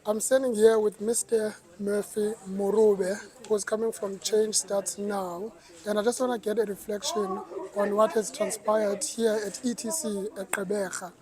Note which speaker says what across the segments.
Speaker 1: I'm standing here with Mr. Murphy Morobe, who's coming from Change Starts Now, and I just want to get a reflection on what has transpired here at ETC at Gqeberha.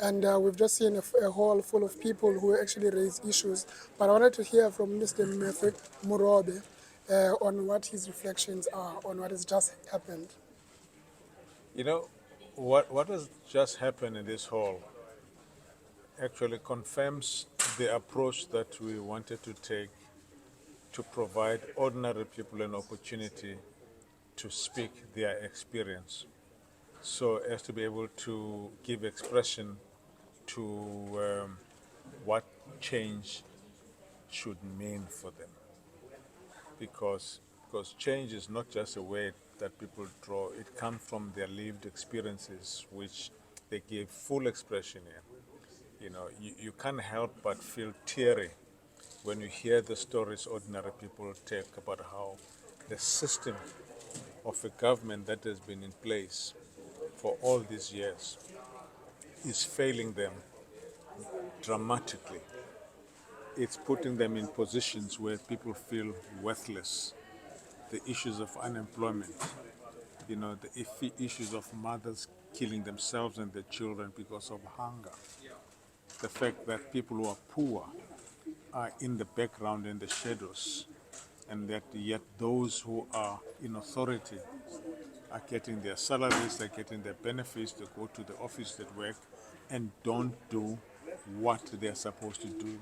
Speaker 1: And we've just seen a hall full of people who actually raise issues. But I wanted to hear from Mr. Murphy Morobe on what his reflections are on what has just happened.
Speaker 2: You know, what has just happened in this hall actually confirms the approach that we wanted to take to provide ordinary people an opportunity to speak their experience, so as to be able to give expression to what change should mean for them. Because change is not just a word that people draw, it comes from their lived experiences, which they give full expression in. You can't help but feel teary when you hear the stories ordinary people take about how the system of a government that has been in place for all these years is failing them dramatically. It's putting them in positions where people feel worthless. The issues of unemployment, the issues of mothers killing themselves and their children because of hunger. The fact that people who are poor are in the background, in the shadows, and that yet those who are in authority are getting their salaries, they're getting their benefits, they go to the office, they work, and don't do what they're supposed to do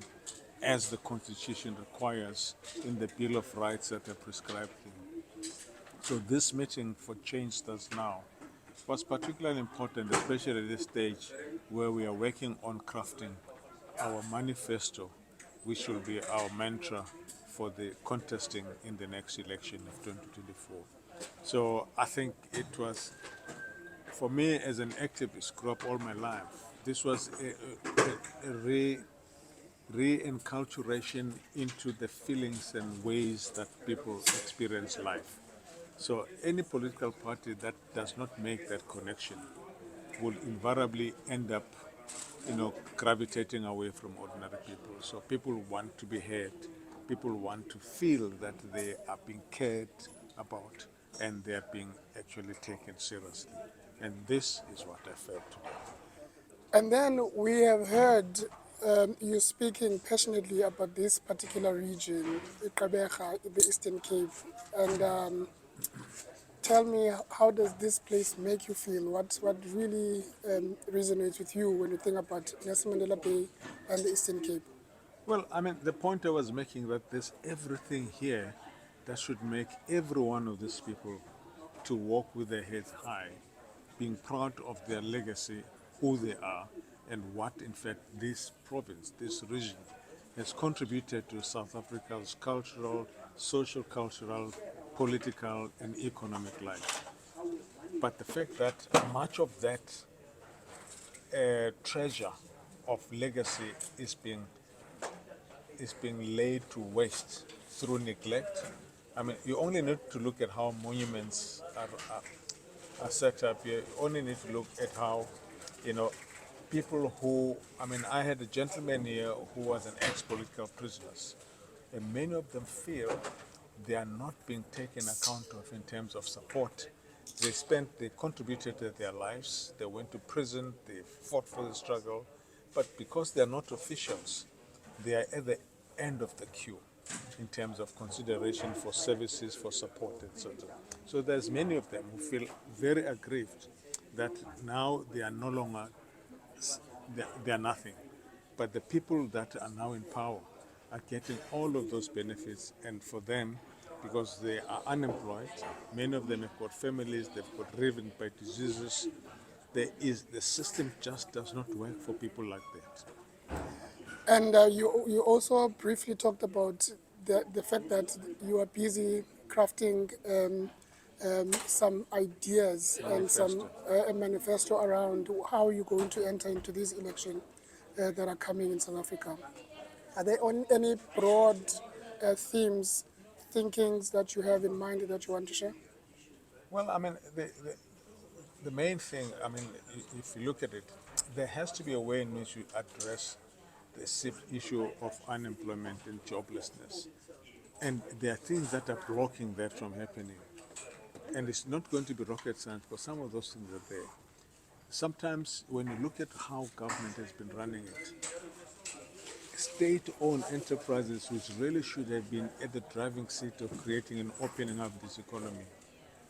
Speaker 2: as the Constitution requires in the Bill of Rights that are prescribed here. So this meeting for Change Starts Now was particularly important, especially at this stage where we are working on crafting our manifesto, which will be our mantra for the contesting in the next election of 2024. So I think it was, for me as an activist, grew up all my life, this was a re-enculturation into the feelings and ways that people experience life. So any political party that does not make that connection will invariably end up, gravitating away from ordinary people. So people want to be heard. People want to feel that they are being cared about and they are being actually taken seriously. And this is what I felt today.
Speaker 1: And then we have heard you speaking passionately about this particular region, Gqeberha, the Eastern Cape. And tell me, how does this place make you feel? What really resonates with you when you think about Nelson Mandela Bay and the Eastern Cape?
Speaker 2: Well, I mean, the point I was making that there's everything here that should make every one of these people to walk with their heads high, being proud of their legacy, who they are, and what, in fact, this province, this region, has contributed to South Africa's cultural, social, cultural, political, and economic life. But the fact that much of that treasure of legacy is being laid to waste through neglect. I mean, you only need to look at how monuments are set up here. You only need to look at how, you know, people who, I mean, I had a gentleman here who was an ex-political prisoner, and many of them feel they are not being taken account of in terms of support. They contributed to their lives, they went to prison, they fought for the struggle, but because they are not officials, they are at the end of the queue in terms of consideration for services, for support, etc. So there's many of them who feel very aggrieved that now they are no longer, they are nothing. But the people that are now in power are getting all of those benefits, and for them, because they are unemployed, many of them have got families, they've got driven by diseases. The system just does not work for people like that.
Speaker 1: And you also briefly talked about the fact that you are busy crafting some ideas and some
Speaker 2: Manifesto.
Speaker 1: a manifesto around how you're going to enter into these elections that are coming in South Africa. Are there any broad themes, thinkings that you have in mind that you want to share?
Speaker 2: Well, I mean, the main thing, I mean, if you look at it, there has to be a way in which you address the issue of unemployment and joblessness. And there are things that are blocking that from happening. And it's not going to be rocket science because some of those things are there. Sometimes when you look at how government has been running it, state-owned enterprises which really should have been at the driving seat of creating and opening up this economy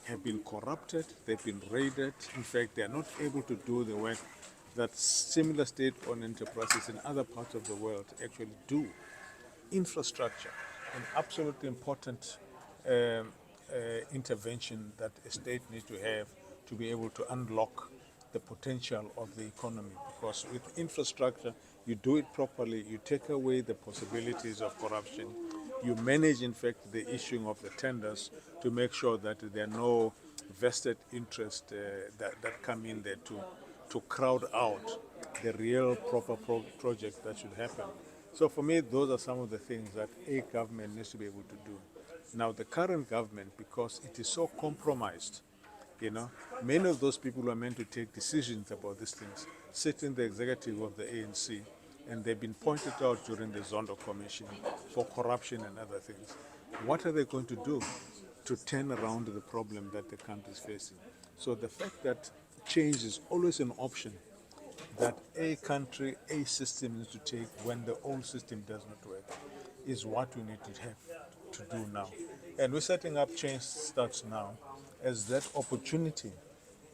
Speaker 2: have been corrupted, they've been raided. In fact, they are not able to do the work that similar state-owned enterprises in other parts of the world actually do. Infrastructure, an absolutely important intervention that a state needs to have to be able to unlock the potential of the economy. Because with infrastructure, you do it properly, you take away the possibilities of corruption, you manage, in fact, the issuing of the tenders to make sure that there are no vested interests that come in there to crowd out the real proper project that should happen. So for me, those are some of the things that a government needs to be able to do. Now, the current government, because it is so compromised, many of those people who are meant to take decisions about these things sit in the executive of the ANC, and they've been pointed out during the Zondo Commission for corruption and other things. What are they going to do to turn around the problem that the country is facing? So the fact that change is always an option that a country, a system needs to take when the old system does not work is what we need to have to do now. And we're setting up Change Starts Now as that opportunity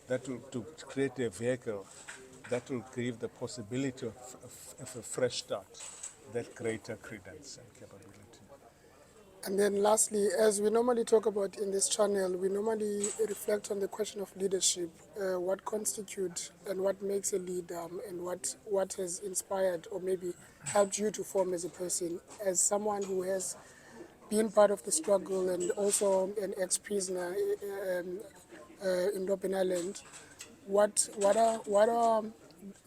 Speaker 2: that will to create a vehicle that will give the possibility of a fresh start, that greater credence and capability.
Speaker 1: And then lastly, as we normally talk about in this channel, we normally reflect on the question of leadership, what constitutes and what makes a leader, and what has inspired or maybe helped you to form as a person, as someone who has been part of the struggle and also an ex-prisoner in Robben Island. What are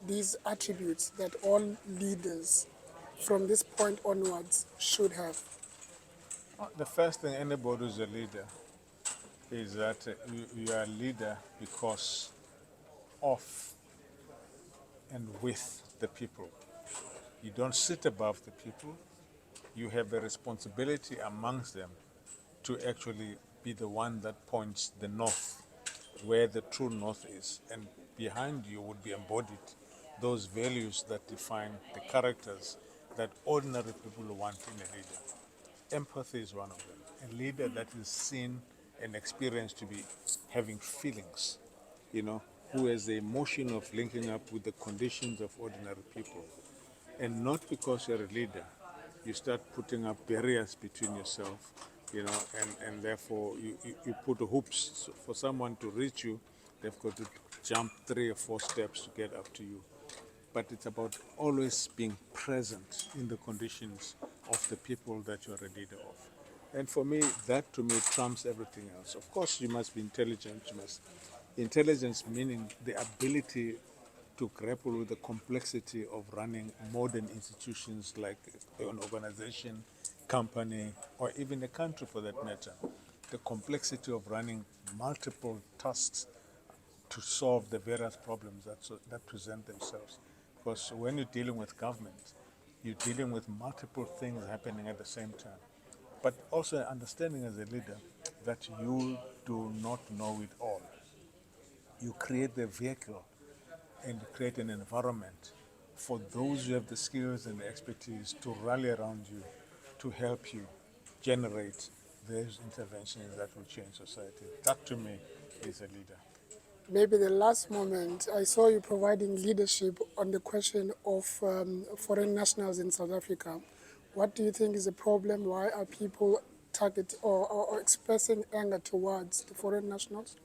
Speaker 1: these attributes that all leaders from this point onwards should have?
Speaker 2: The first thing, anybody who's a leader is that you are a leader because of and with the people. You don't sit above the people. You have a responsibility amongst them to actually be the one that points the north, where the true north is. And behind you would be embodied those values that define the characters that ordinary people want in a leader. Empathy is one of them. A leader that is seen and experienced to be having feelings, who has the emotion of linking up with the conditions of ordinary people. And not because you're a leader, you start putting up barriers between yourself, and therefore you put hoops. So for someone to reach you, they've got to jump 3 or 4 steps to get up to you. But it's about always being present in the conditions of the people that you're a leader of. And for me, that to me trumps everything else. Of course, you must be intelligent. Intelligence meaning the ability to grapple with the complexity of running modern institutions like an organization, company, or even a country for that matter. The complexity of running multiple tasks to solve the various problems that present themselves. Because when you're dealing with government, you're dealing with multiple things happening at the same time. But also understanding as a leader that you do not know it all. You create the vehicle and create an environment for those who have the skills and the expertise to rally around you, to help you generate those interventions that will change society. That to me is a leader.
Speaker 1: Maybe the last moment, I saw you providing leadership on the question of foreign nationals in South Africa. What do you think is the problem? Why are people or expressing anger towards the foreign nationals?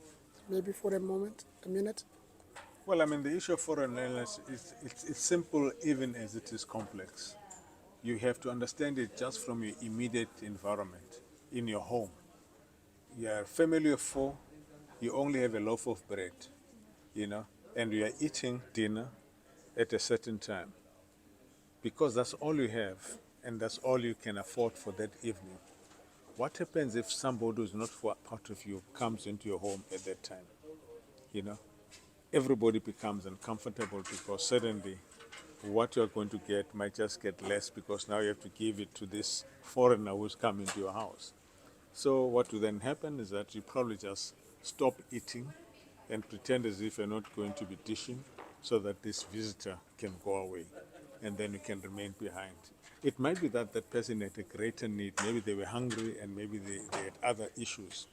Speaker 1: Maybe for a minute.
Speaker 2: Well, the issue of foreign nationals it's simple even as it is complex. You have to understand it just from your immediate environment, in your home. You're a family of 4, you only have a loaf of bread, and you are eating dinner at a certain time because that's all you have and that's all you can afford for that evening. What happens if somebody who's not part of you comes into your home at that time? Everybody becomes uncomfortable because suddenly what you're going to get might just get less because now you have to give it to this foreigner who's coming to your house. So what will then happen is that you probably just stop eating and pretend as if you're not going to be dishing so that this visitor can go away and then you can remain behind. It might be that that person had a greater need. Maybe they were hungry and maybe they had other issues.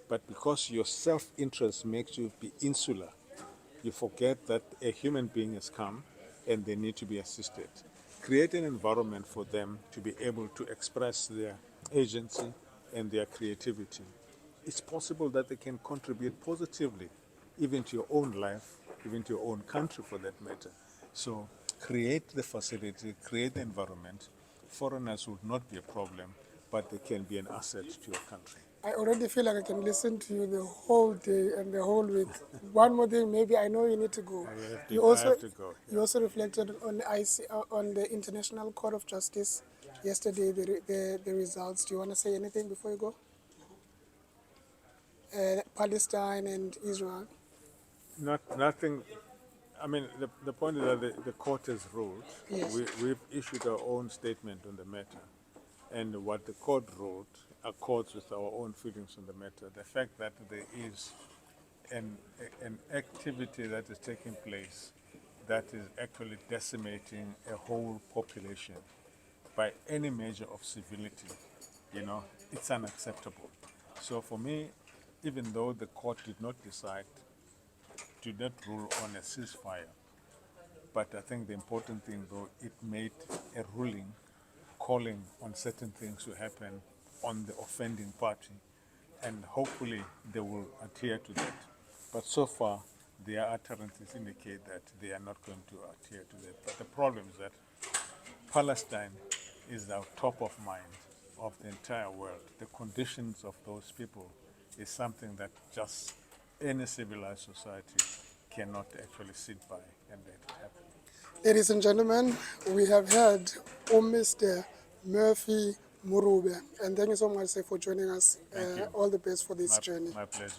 Speaker 2: But because your self-interest makes you be insular, you forget that a human being has come and they need to be assisted. Create an environment for them to be able to express their agency and their creativity. It's possible that they can contribute positively, even to your own life, even to your own country for that matter. So create the facility, create the environment. Foreigners would not be a problem, but they can be an asset to your country.
Speaker 1: I already feel like I can listen to you the whole day and the whole week. One more thing, maybe I know you need to go.
Speaker 2: I have to go.
Speaker 1: You also reflected on on the International Court of Justice yesterday. The results. Do you want to say anything before you go? Palestine and Israel.
Speaker 2: Nothing. I mean, the point is that the court has ruled.
Speaker 1: Yes.
Speaker 2: We've issued our own statement on the matter. And what the court ruled accords with our own feelings on the matter. The fact that there is an activity that is taking place that is actually decimating a whole population by any measure of civility, it's unacceptable. So for me, even though the court did not rule on a ceasefire, but I think the important thing, though, it made a ruling calling on certain things to happen on the offending party, and hopefully they will adhere to that. But so far, their utterances indicate that they are not going to adhere to that. But the problem is that Palestine is our top of mind of the entire world. The conditions of those people is something that just any civilized society cannot actually sit by and let it happen.
Speaker 1: Ladies and gentlemen, we have had Mr. Murphy Morobe, and thank you so much sir, for joining us. All the best for this journey.
Speaker 2: My pleasure.